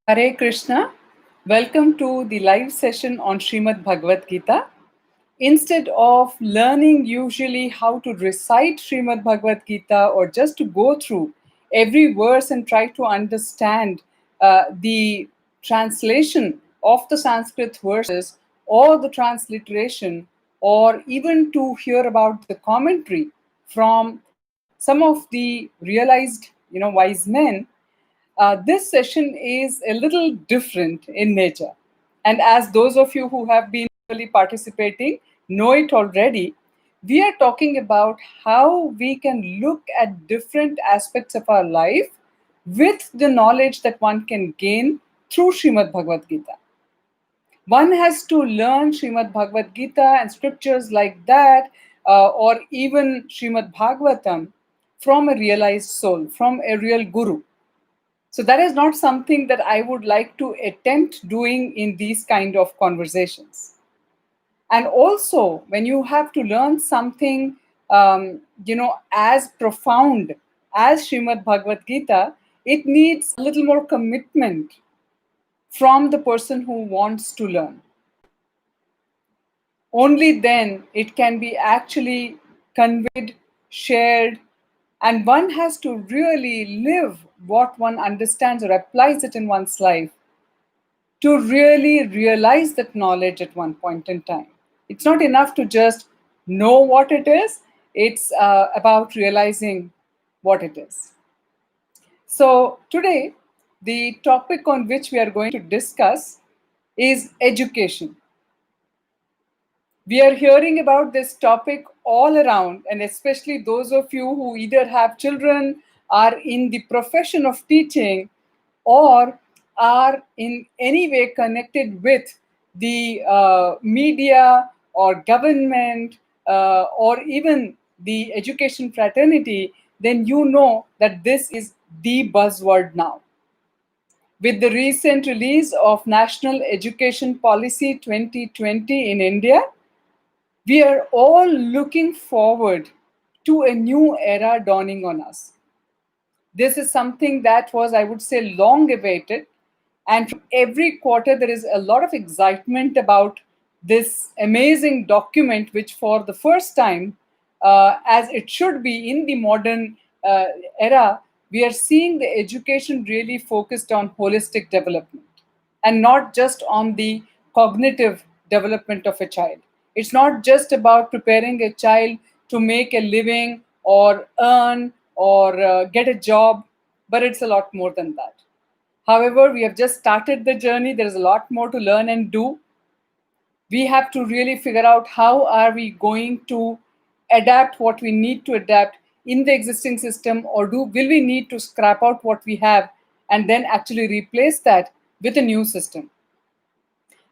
Hare Krishna. Welcome to the live session on Srimad Bhagavad Gita. Instead of learning usually how to recite Srimad Bhagavad Gita or just to go through every verse and try to understand the translation of the Sanskrit verses or the transliteration, or even to hear about the commentary from some of the realized wise men, this session is a little different in nature. And as those of you who have been really participating know it already, we are talking about how we can look at different aspects of our life with the knowledge that one can gain through Srimad Bhagavad Gita. One has to learn Srimad Bhagavad Gita and scriptures like that, or even Srimad Bhagavatam, from a realized soul, from a real guru. So that is not something that I would like to attempt doing in these kind of conversations. And also, when you have to learn something, as profound as Srimad Bhagavad Gita, it needs a little more commitment from the person who wants to learn. Only then it can be actually conveyed, shared, and one has to really live what one understands or applies it in one's life to really realize that knowledge at one point in time. It's not enough to just know what it is, it's about realizing what it is. So, today, the topic on which we are going to discuss is education. We are hearing about this topic all around, and especially those of you who either have children, are in the profession of teaching, or are in any way connected with the media or government, or even the education fraternity, then you know that this is the buzzword now. With the recent release of National Education Policy 2020 in India, we are all looking forward to a new era dawning on us. This is something that was, I would say, long awaited. And from every quarter, there is a lot of excitement about this amazing document, which, for the first time, as it should be in the modern era, we are seeing the education really focused on holistic development and not just on the cognitive development of a child. It's not just about preparing a child to make a living or earn or get a job, but it's a lot more than that. However, we have just started the journey. There is a lot more to learn and do. We have to really figure out how are we going to adapt what we need to adapt in the existing system, or will we need to scrap out what we have and then actually replace that with a new system.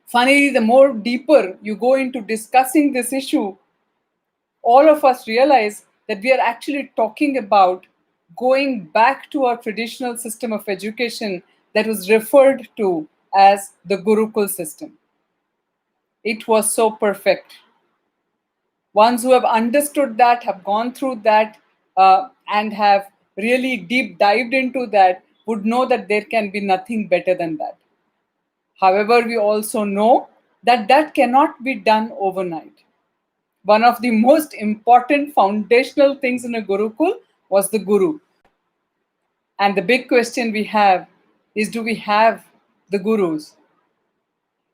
Finally, the more deeper you go into discussing this issue, all of us realize that we are actually talking about going back to our traditional system of education that was referred to as the Gurukul system. It was so perfect. Ones who have understood that, have gone through that, and have really deep dived into that would know that there can be nothing better than that. However, we also know that that cannot be done overnight. One of the most important foundational things in a Gurukul was the Guru. And the big question we have is, do we have the Gurus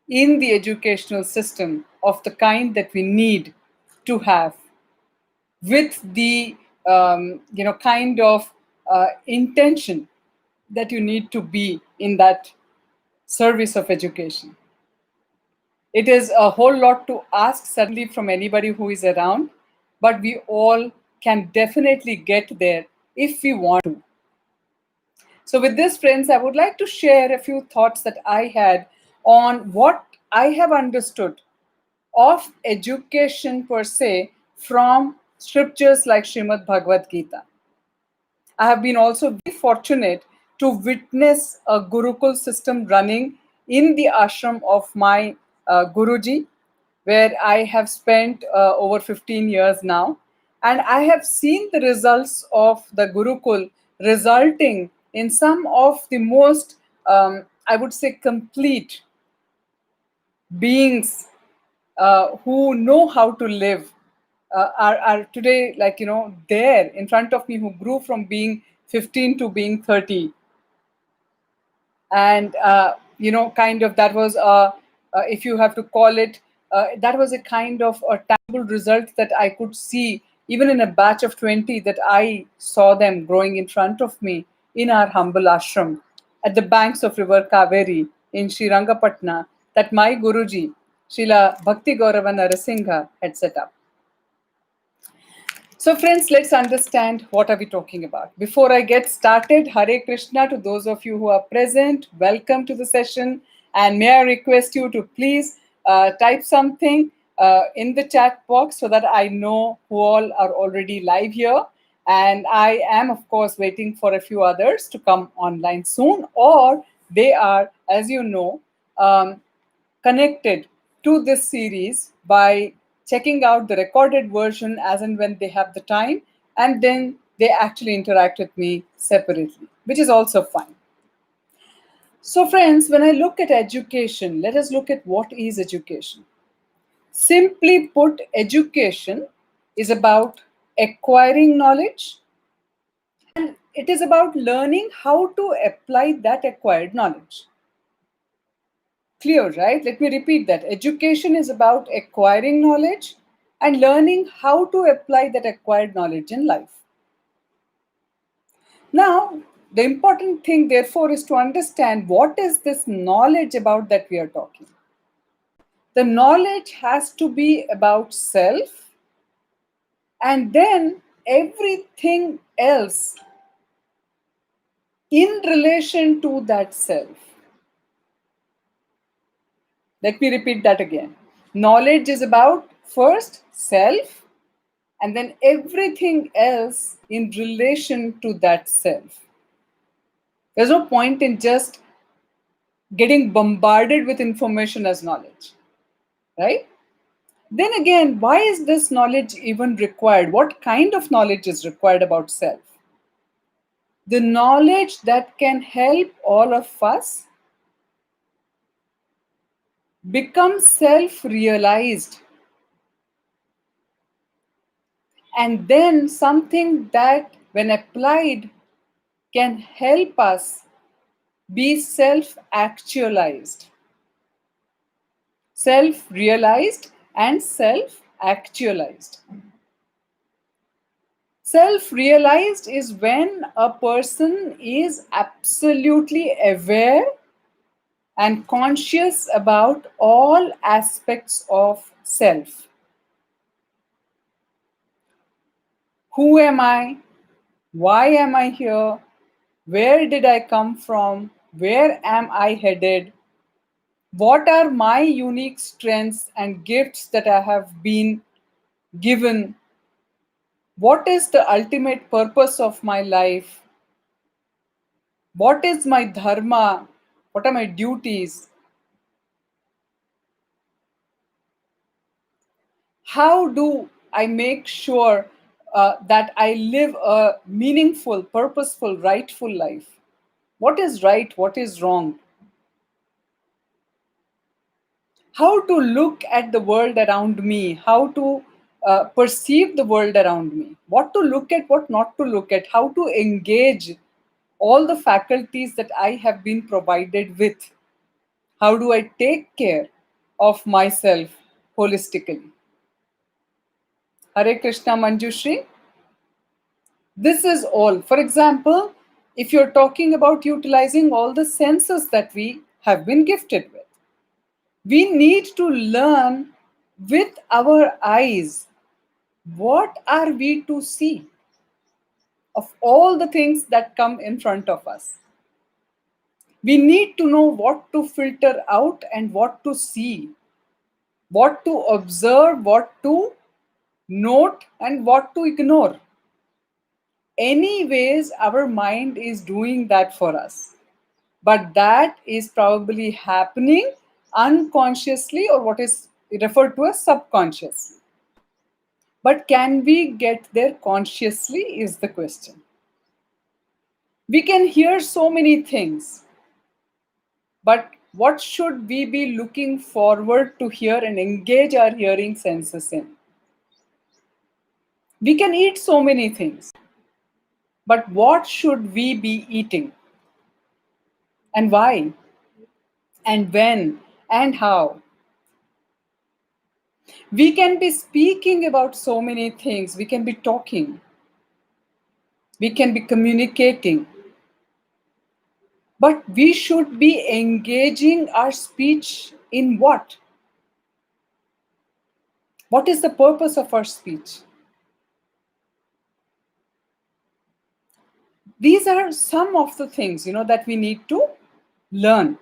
in the educational system of the kind that we need to have, with the kind of intention that you need to be in that service of education? It is a whole lot to ask, certainly, from anybody who is around, but we all can definitely get there if we want to. So, with this, friends, I would like to share a few thoughts that I had on what I have understood of education per se from scriptures like Srimad Bhagavad Gita. I have been also very fortunate to witness a Gurukul system running in the ashram of my Guruji, where I have spent over 15 years now. And I have seen the results of the Gurukul resulting in some of the most, I would say, complete beings who know how to live are today, like, there in front of me, who grew from being 15 to being 30. And kind of, that was if you have to call it, that was a kind of a tangible result that I could see even in a batch of 20, that I saw them growing in front of me in our humble ashram at the banks of river Kaveri in Srirangapatna, that my Guruji Srila Bhakti Gaurava Narasingha had set up. So, friends, let's understand what are we talking about. Before I get started, Hare Krishna to those of you who are present. Welcome to the session. And may I request you to please type something in the chat box so that I know who all are already live here. And I am, of course, waiting for a few others to come online soon, or they are, as you know, connected to this series by checking out the recorded version as and when they have the time, and then they actually interact with me separately, which is also fine. So, friends, when I look at education, let us look at what is education. Simply put, education is about acquiring knowledge, and it is about learning how to apply that acquired knowledge. Clear, right? Let me repeat that. Education is about acquiring knowledge and learning how to apply that acquired knowledge in life. Now, the important thing, therefore, is to understand what is this knowledge about that we are talking. The knowledge has to be about self, and then everything else in relation to that self. Let me repeat that again. Knowledge is about first self, and then everything else in relation to that self. There's no point in just getting bombarded with information as knowledge, right? Then again, why is this knowledge even required? What kind of knowledge is required about self? The knowledge that can help all of us become self realized, and then something that, when applied, can help us be self actualized. Self realized and self actualized. Self realized is when a person is absolutely aware and conscious about all aspects of self. Who am I? Why am I here? Where did I come from? Where am I headed? What are my unique strengths and gifts that I have been given? What is the ultimate purpose of my life? What is my dharma? What are my duties? How do I make sure that I live a meaningful, purposeful, rightful life? What is right? What is wrong? How to look at the world around me? How to perceive the world around me? What to look at, what not to look at? How to engage all the faculties that I have been provided with? How do I take care of myself holistically? Hare Krishna, Manjushri. This is all. For example, if you're talking about utilizing all the senses that we have been gifted with, we need to learn with our eyes what are we to see of all the things that come in front of us. We need to know what to filter out and what to see, what to observe, what to note, and what to ignore. Anyways, our mind is doing that for us. But that is probably happening unconsciously, or what is referred to as subconsciously. But can we get there consciously is the question. We can hear so many things, but what should we be looking forward to hear and engage our hearing senses in? We can eat so many things, but what should we be eating? And why? And when? And how? We can be speaking about so many things. We can be talking. We can be communicating. But we should be engaging our speech in what? What is the purpose of our speech? These are some of the things, that we need to learn.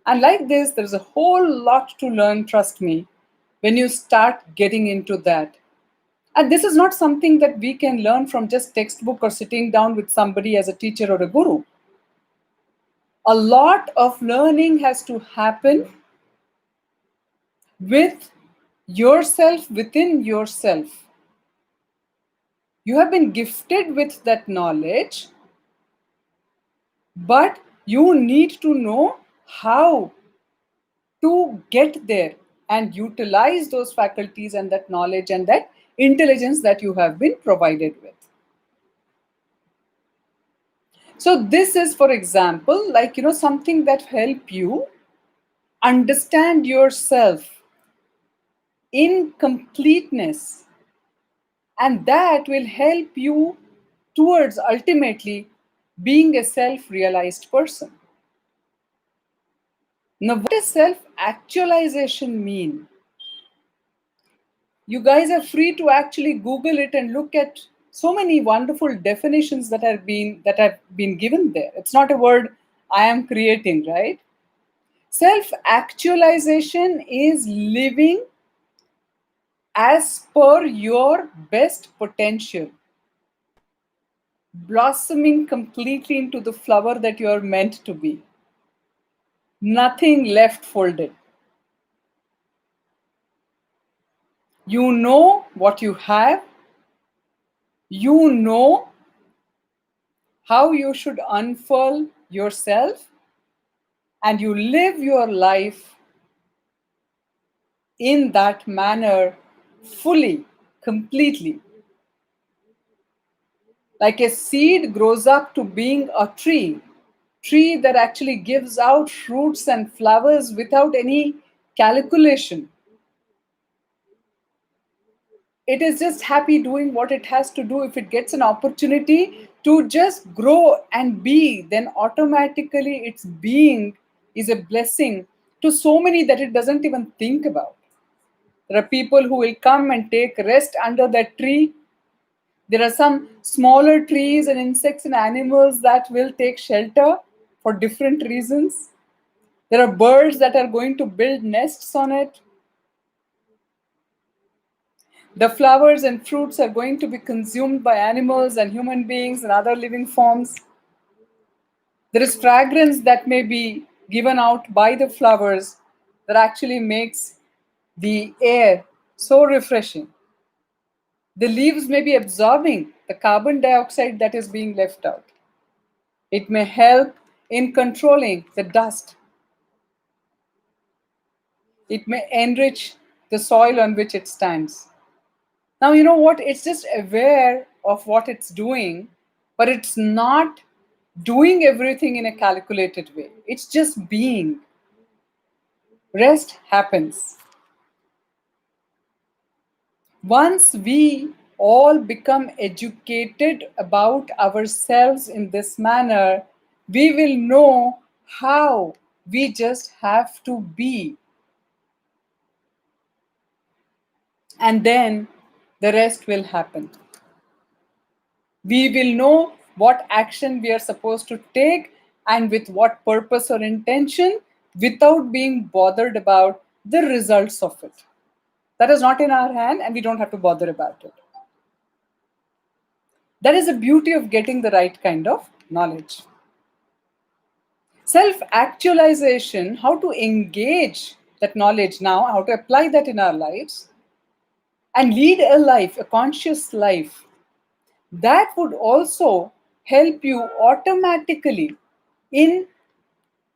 And like this, there's a whole lot to learn, trust me, when you start getting into that. And this is not something that we can learn from just textbook or sitting down with somebody as a teacher or a guru. A lot of learning has to happen with yourself, within yourself. You have been gifted with that knowledge, but you need to know how to get there and utilize those faculties and that knowledge and that intelligence that you have been provided with. So this is, for example, like, something that help you understand yourself in completeness, and that will help you towards ultimately being a self-realized person. Now, what does self-actualization mean? You guys are free to actually Google it and look at so many wonderful definitions that have been given there. It's not a word I am creating, right? Self-actualization is living as per your best potential, blossoming completely into the flower that you are meant to be. Nothing left folded. You know what you have, you know how you should unfurl yourself, and you live your life in that manner fully, completely. Like a seed grows up to being a tree that actually gives out fruits and flowers without any calculation. It is just happy doing what it has to do. If it gets an opportunity to just grow and be, then automatically its being is a blessing to so many that it doesn't even think about. There are people who will come and take rest under that tree. There are some smaller trees and insects and animals that will take shelter for different reasons. There are birds that are going to build nests on it. The flowers and fruits are going to be consumed by animals and human beings and other living forms. There is fragrance that may be given out by the flowers that actually makes the air so refreshing. The leaves may be absorbing the carbon dioxide that is being left out. It may help in controlling the dust. It may enrich the soil on which it stands. Now, you know what? It's just aware of what it's doing, but it's not doing everything in a calculated way. It's just being. Rest happens. Once we all become educated about ourselves in this manner, we will know how we just have to be. And then the rest will happen. We will know what action we are supposed to take and with what purpose or intention without being bothered about the results of it. That is not in our hand and we don't have to bother about it. That is the beauty of getting the right kind of knowledge. Self actualization, how to engage that knowledge now, how to apply that in our lives and lead a life, a conscious life, that would also help you automatically in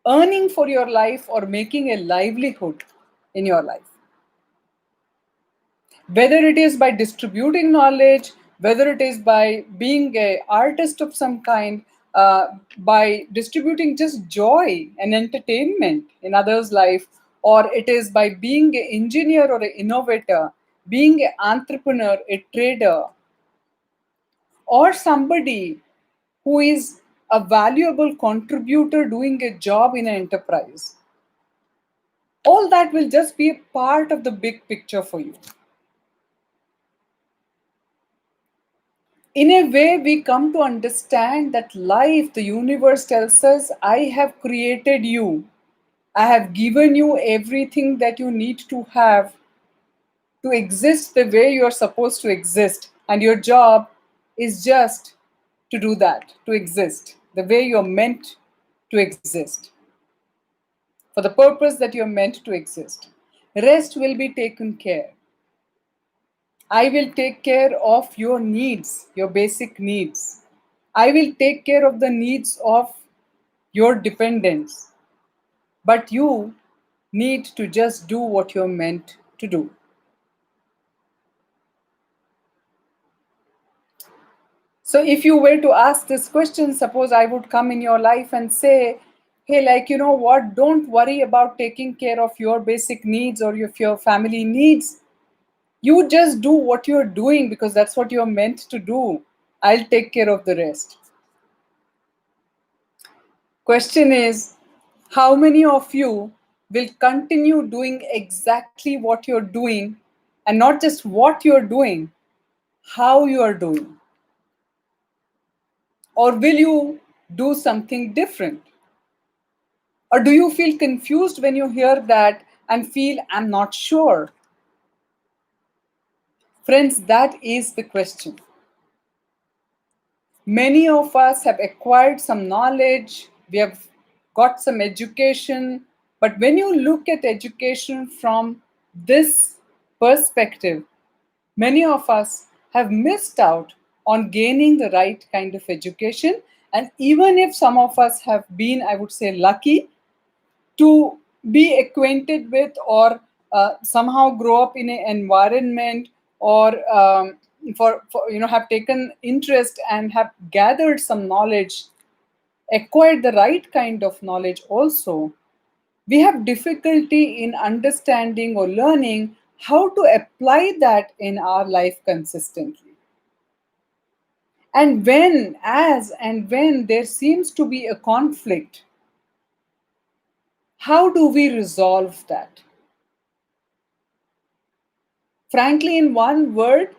earning for your life or making a livelihood in your life. Whether it is by distributing knowledge, whether it is by being an artist of some kind, by distributing just joy and entertainment in others' life, or it is by being an engineer or an innovator, being an entrepreneur, a trader, or somebody who is a valuable contributor doing a job in an enterprise. All that will just be a part of the big picture for you. In a way, we come to understand that life, the universe tells us, I have created you. I have given you everything that you need to have to exist the way you are supposed to exist. And your job is just to do that, to exist the way you're meant to exist, for the purpose that you're meant to exist. Rest will be taken care. I will take care of your needs, your basic needs. I will take care of the needs of your dependents. But you need to just do what you're meant to do. So, if you were to ask this question, suppose I would come in your life and say, hey, like, you know what, don't worry about taking care of your basic needs or if your family needs. You just do what you're doing because that's what you're meant to do. I'll take care of the rest. Question is, how many of you will continue doing exactly what you're doing, and not just what you're doing, how you are doing? Or will you do something different? Or do you feel confused when you hear that and feel, I'm not sure? Friends, that is the question. Many of us have acquired some knowledge, we have got some education, but when you look at education from this perspective, many of us have missed out on gaining the right kind of education. And even if some of us have been, I would say, lucky to be acquainted with or somehow grow up in an environment or for have taken interest and have gathered some knowledge, acquired the right kind of knowledge also, we have difficulty in understanding or learning how to apply that in our life consistently. And when there seems to be a conflict, how do we resolve that? Frankly, in one word,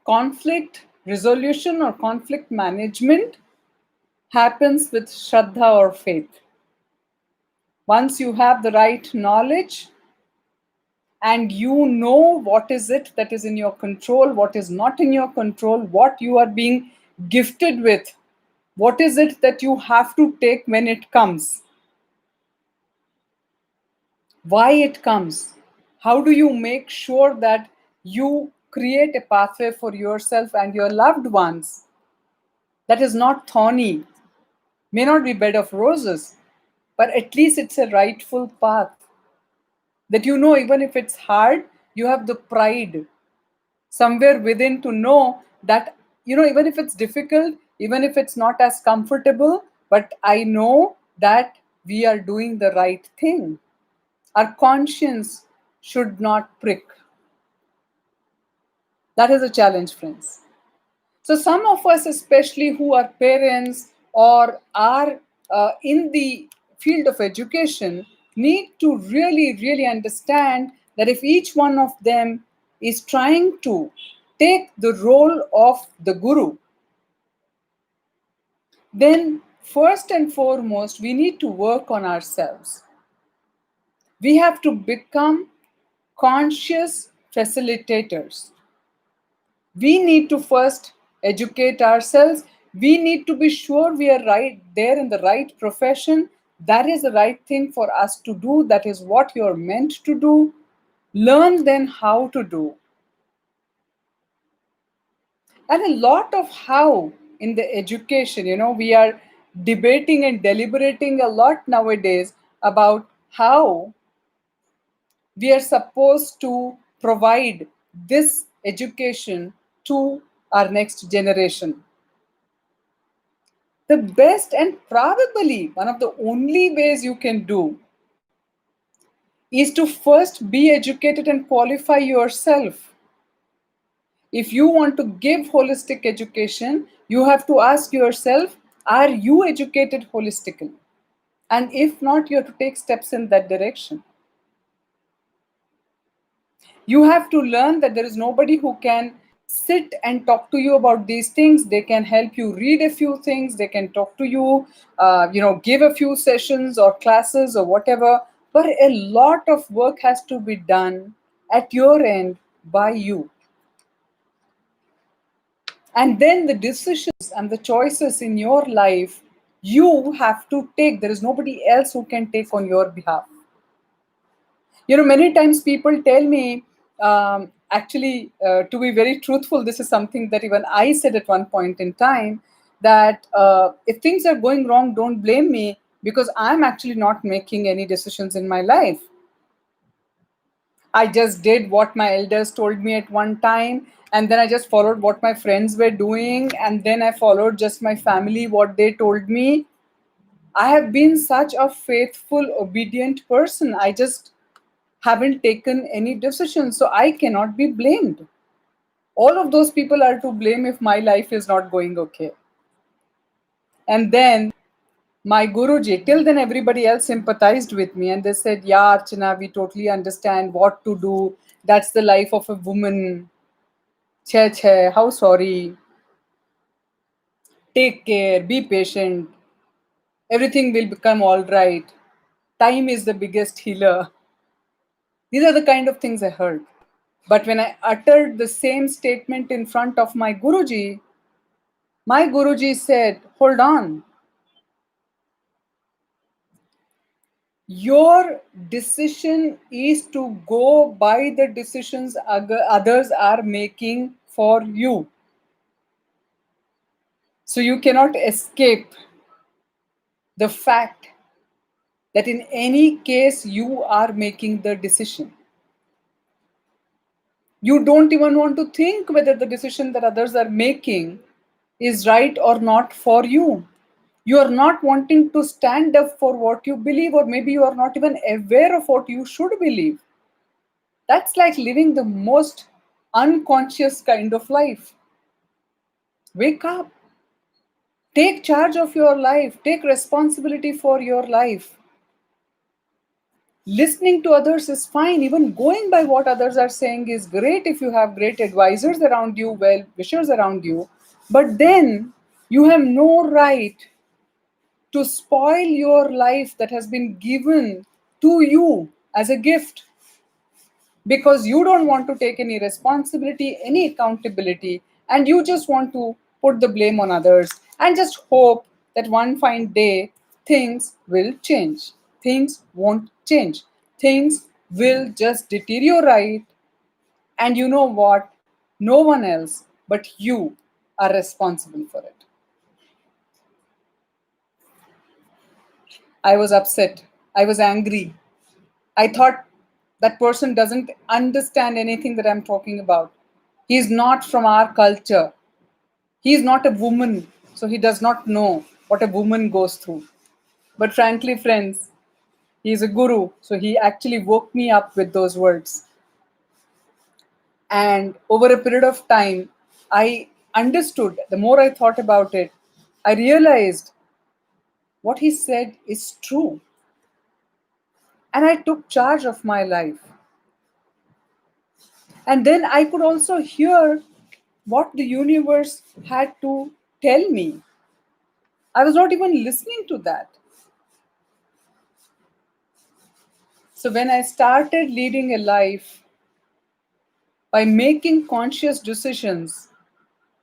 conflict resolution or conflict management happens with Shraddha or faith. Once you have the right knowledge and you know what is it that is in your control, what is not in your control, what you are being gifted with, what is it that you have to take when it comes, why it comes, how do you make sure that you create a pathway for yourself and your loved ones that is not thorny, may not be bed of roses, but at least it's a rightful path that you know, even if it's hard, you have the pride somewhere within to know that, even if it's difficult, even if it's not as comfortable, but I know that we are doing the right thing. Our conscience should not prick. That is a challenge, friends. So, some of us, especially who are parents or are in the field of education, need to really, really understand that if each one of them is trying to take the role of the guru, then first and foremost, we need to work on ourselves. We have to become conscious facilitators. We need to first educate ourselves. We need to be sure we are right there in the right profession. That is the right thing for us to do. That is what you're meant to do. Learn then how to do. And a lot of how in the education, we are debating and deliberating a lot nowadays about how we are supposed to provide this education to our next generation. The best and probably one of the only ways you can do is to first be educated and qualify yourself. If you want to give holistic education, you have to ask yourself, are you educated holistically? And if not, you have to take steps in that direction. You have to learn that there is nobody who can sit and talk to you about these things. They can help you read a few things, they can talk to you, give a few sessions or classes or whatever, but a lot of work has to be done at your end by you. And then the decisions and the choices in your life you have to take. There is nobody else who can take on your behalf. Many times people tell me, actually, to be very truthful, this is something that even I said at one point in time, that if things are going wrong, don't blame me, because I'm actually not making any decisions in my life. I just did what my elders told me at one time, and then I just followed what my friends were doing, and then I followed just my family, what they told me. I have been such a faithful, obedient person. I just haven't taken any decisions, so I cannot be blamed. All of those people are to blame if my life is not going okay. And then my Guruji, till then everybody else sympathized with me and they said, yeah, Archana, we totally understand what to do. That's the life of a woman. Che, che, how sorry. Take care, be patient. Everything will become all right. Time is the biggest healer. These are the kind of things I heard. But when I uttered the same statement in front of my Guruji said, hold on. Your decision is to go by the decisions others are making for you. So you cannot escape the fact that in any case you are making the decision. You don't even want to think whether the decision that others are making is right or not for you. You are not wanting to stand up for what you believe, or maybe you are not even aware of what you should believe. That's like living the most unconscious kind of life. Wake up, take charge of your life, take responsibility for your life. Listening to others is fine, even going by what others are saying is great if you have great advisors around you, well wishers around you, but then you have no right to spoil your life that has been given to you as a gift, because you don't want to take any responsibility, any accountability, and you just want to put the blame on others and just hope that one fine day things will change. Things won't change. Things will just deteriorate. And you know what? No one else but you are responsible for it. I was upset. I was angry. I thought that person doesn't understand anything that I'm talking about. He's not from our culture. He's not a woman, so he does not know what a woman goes through. But frankly, friends, he's a guru, so he actually woke me up with those words. And over a period of time, I understood, the more I thought about it, I realized what he said is true. And I took charge of my life. And then I could also hear what the universe had to tell me. I was not even listening to that. So when I started leading a life by making conscious decisions,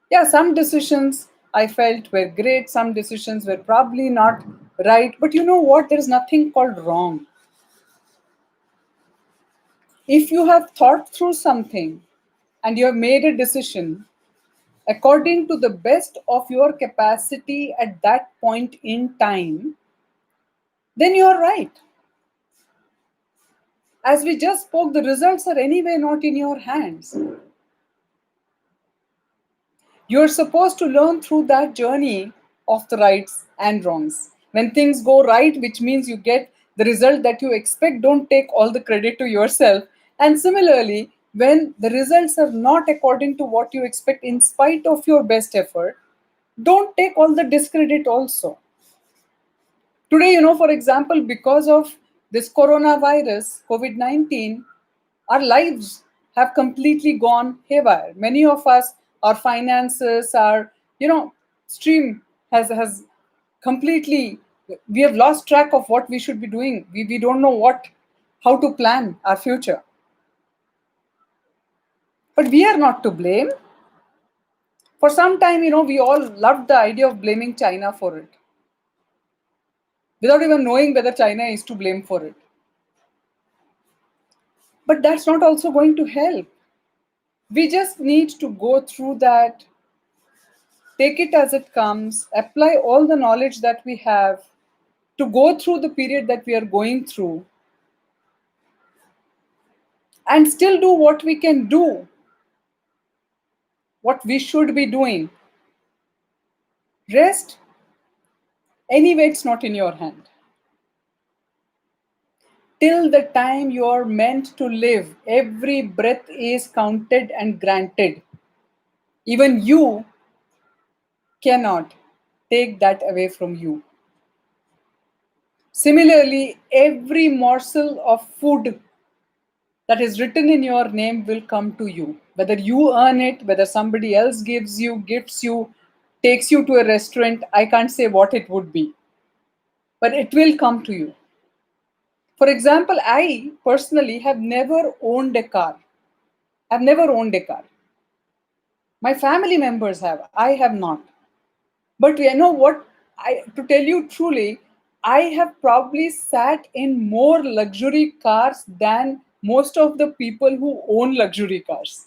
yeah, some decisions I felt were great, some decisions were probably not right. But you know what? There is nothing called wrong. If you have thought through something and you have made a decision according to the best of your capacity at that point in time, then you are right. As we just spoke, the results are anyway not in your hands. You're supposed to learn through that journey of the rights and wrongs. When things go right, which means you get the result that you expect, don't take all the credit to yourself. And similarly, when the results are not according to what you expect, in spite of your best effort, don't take all the discredit also. Today, for example, because of this coronavirus, COVID 19, our lives have completely gone haywire. Many of us, our finances, our, stream has completely, we have lost track of what we should be doing. We don't know how to plan our future. But we are not to blame. For some time, we all loved the idea of blaming China for it, without even knowing whether China is to blame for it. But that's not also going to help. We just need to go through that, take it as it comes, apply all the knowledge that we have to go through the period that we are going through, and still do what we can do, what we should be doing. Rest, anyway, it's not in your hand. Till the time you are meant to live, every breath is counted and granted. Even you cannot take that away from you. Similarly, every morsel of food that is written in your name will come to you. Whether you earn it, whether somebody else gives you, gifts you, takes you to a restaurant, I can't say what it would be, but it will come to you. For example, I personally have never owned a car. I've never owned a car. My family members have. I have not. But you know what? To tell you truly, I have probably sat in more luxury cars than most of the people who own luxury cars.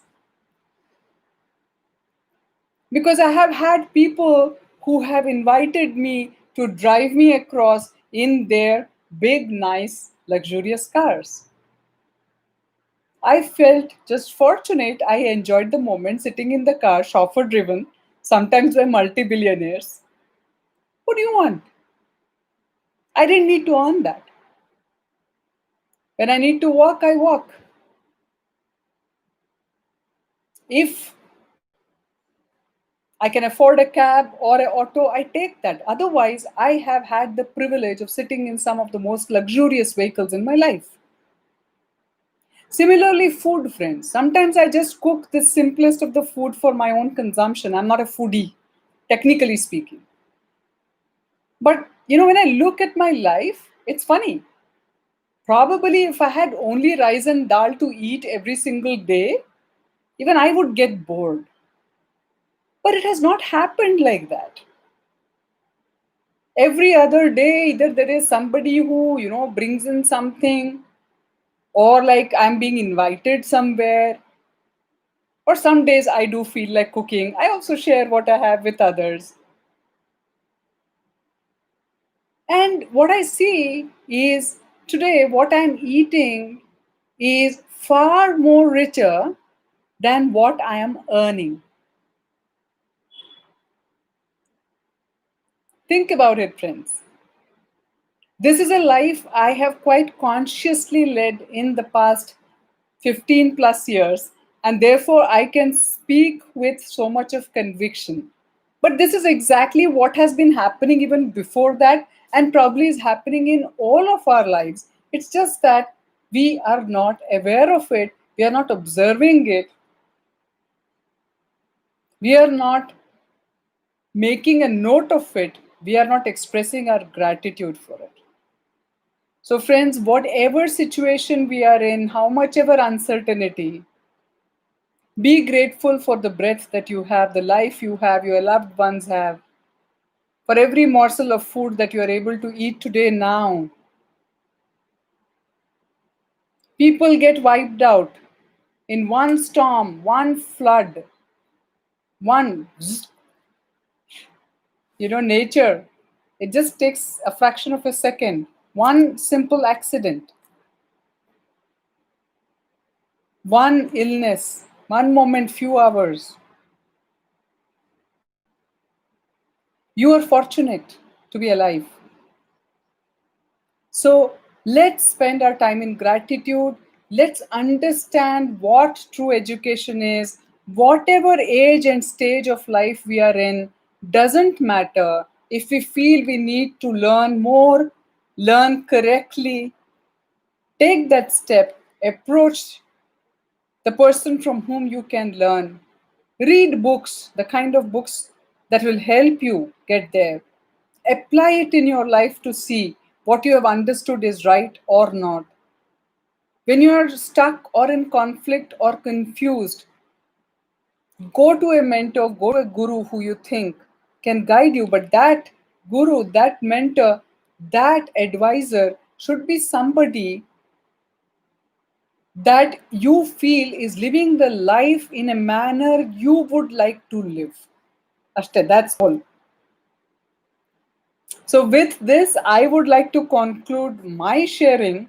Because I have had people who have invited me to drive me across in their big, nice, luxurious cars. I felt just fortunate. I enjoyed the moment sitting in the car, chauffeur driven, sometimes by multi billionaires. What do you want? I didn't need to earn that. When I need to walk, I walk. If I can afford a cab or an auto, I take that. Otherwise, I have had the privilege of sitting in some of the most luxurious vehicles in my life. Similarly, food, friends. Sometimes I just cook the simplest of the food for my own consumption. I'm not a foodie, technically speaking. But when I look at my life, it's funny. Probably if I had only rice and dal to eat every single day, even I would get bored. But it has not happened like that. Every other day, either there is somebody who, brings in something, or like I'm being invited somewhere, or some days I do feel like cooking. I also share what I have with others. And what I see is today, what I'm eating is far more richer than what I am earning. Think about it, friends. This is a life I have quite consciously led in the past 15 plus years, and therefore I can speak with so much of conviction. But this is exactly what has been happening even before that, and probably is happening in all of our lives. It's just that we are not aware of it, we are not observing it, we are not making a note of it, we are not expressing our gratitude for it. So, friends, whatever situation we are in, how much ever uncertainty, be grateful for the breath that you have, the life you have, your loved ones have, for every morsel of food that you are able to eat today now. People get wiped out in one storm, one flood, one, nature. It just takes a fraction of a second, one simple accident. one illness, one moment, few hours. You are fortunate to be alive. So let's spend our time in gratitude. Let's understand what true education is. Whatever age and stage of life we are in, doesn't matter. If we feel we need to learn more, learn correctly, take that step, approach the person from whom you can learn. Read books, the kind of books that will help you get there. Apply it in your life to see what you have understood is right or not. When you are stuck or in conflict or confused, go to a mentor, go to a guru who you think can guide you. But that guru, that mentor, that advisor should be somebody that you feel is living the life in a manner you would like to live. Ashte, that's all. So, with this, I would like to conclude my sharing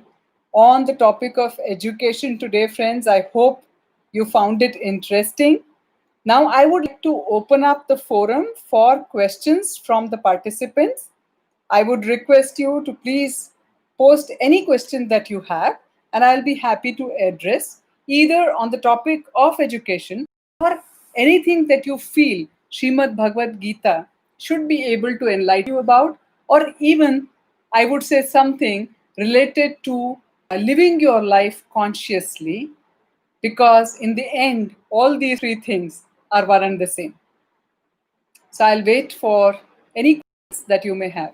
on the topic of education today, friends. I hope you found it interesting. Now, I would like to open up the forum for questions from the participants. I would request you to please post any question that you have, and I'll be happy to address either on the topic of education or anything that you feel Srimad Bhagavad Gita should be able to enlighten you about, or even I would say something related to living your life consciously, because in the end, all these three things are one and the same. So I'll wait for any questions that you may have.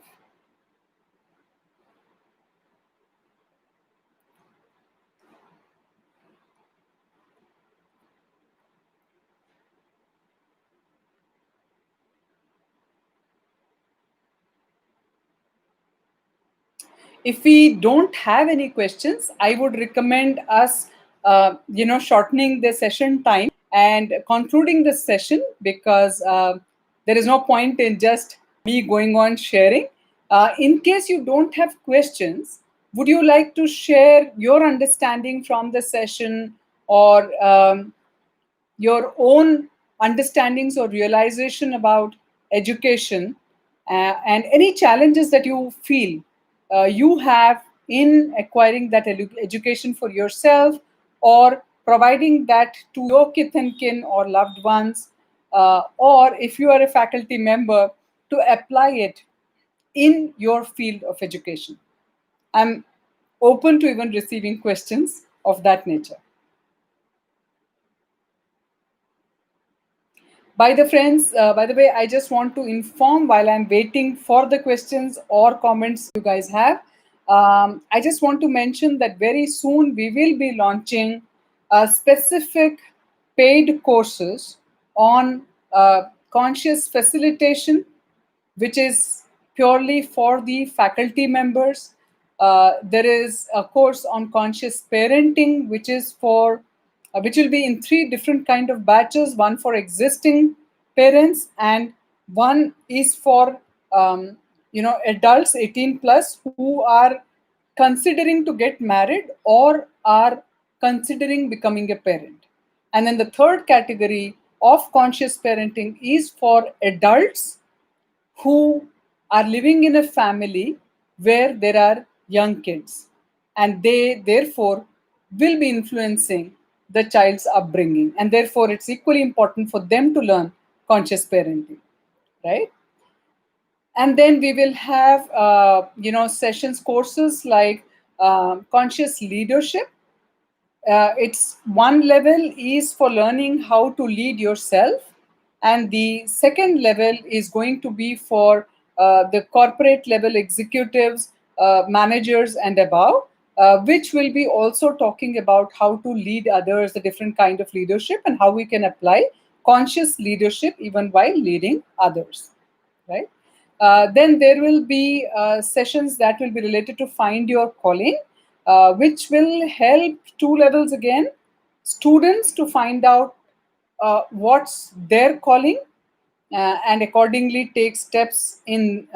If we don't have any questions, I would recommend us, shortening the session time and concluding the session, because there is no point in just me going on sharing. In case you don't have questions, would you like to share your understanding from the session, or your own understandings or realization about education, and any challenges that you feel you have in acquiring that education for yourself, or providing that to your kith and kin or loved ones, or if you are a faculty member, to apply it in your field of education. I'm open to even receiving questions of that nature. By the way, I just want to inform, while I'm waiting for the questions or comments you guys have, I just want to mention that very soon we will be launching specific paid courses on conscious facilitation, which is purely for the faculty members. There is a course on conscious parenting, which is for which will be in three different kind of batches: one for existing parents, and one is for adults 18 plus who are considering to get married or are considering becoming a parent. And then the third category of conscious parenting is for adults who are living in a family where there are young kids, and they therefore will be influencing the child's upbringing, and therefore it's equally important for them to learn conscious parenting, right? And then we will have sessions, courses like conscious leadership. It's one level is for learning how to lead yourself, and the second level is going to be for the corporate level executives, managers and above, which will be also talking about how to lead others, the different kind of leadership, and how we can apply conscious leadership even while leading others, right? Then there will be sessions that will be related to find your calling, which will help two levels again: students to find out what's their calling, and accordingly take steps in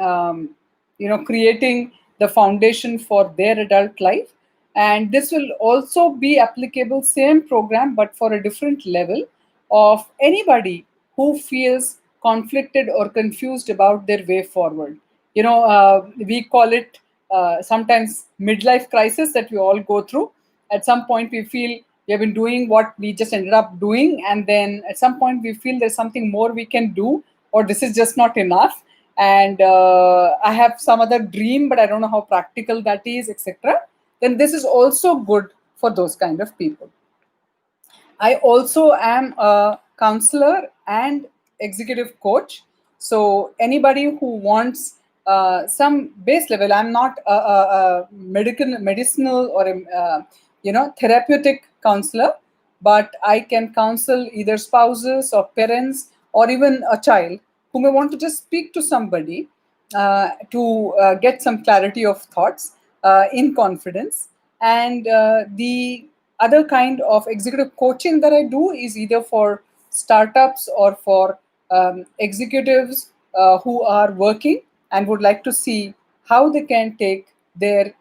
creating the foundation for their adult life. And this will also be applicable, same program, but for a different level of anybody who feels conflicted or confused about their way forward. We call it sometimes midlife crisis that we all go through. At some point, we feel we have been doing what we just ended up doing, and then at some point, we feel there's something more we can do, or this is just not enough. And I have some other dream, but I don't know how practical that is, etc. Then this is also good for those kind of people. I also am a counselor and executive coach. So anybody who wants some base level, I'm not a medicinal or a therapeutic counselor, but I can counsel either spouses or parents or even a child who may want to just speak to somebody to get some clarity of thoughts in confidence. And the other kind of executive coaching that I do is either for startups or for executives who are working and would like to see how they can take their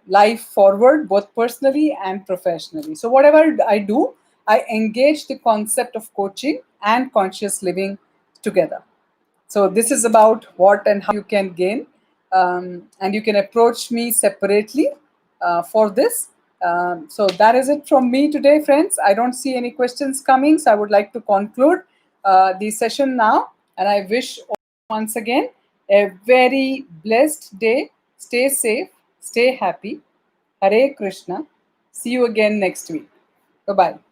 life forward, both personally and professionally. So whatever I do, I engage the concept of coaching and conscious living together. So this is about what and how you can gain, and you can approach me separately for this. So that is it from me today, friends. I don't see any questions coming, so I would like to conclude the session now. And I wish once again a very blessed day. Stay safe, stay happy. Hare Krishna. See you again next week. Bye bye.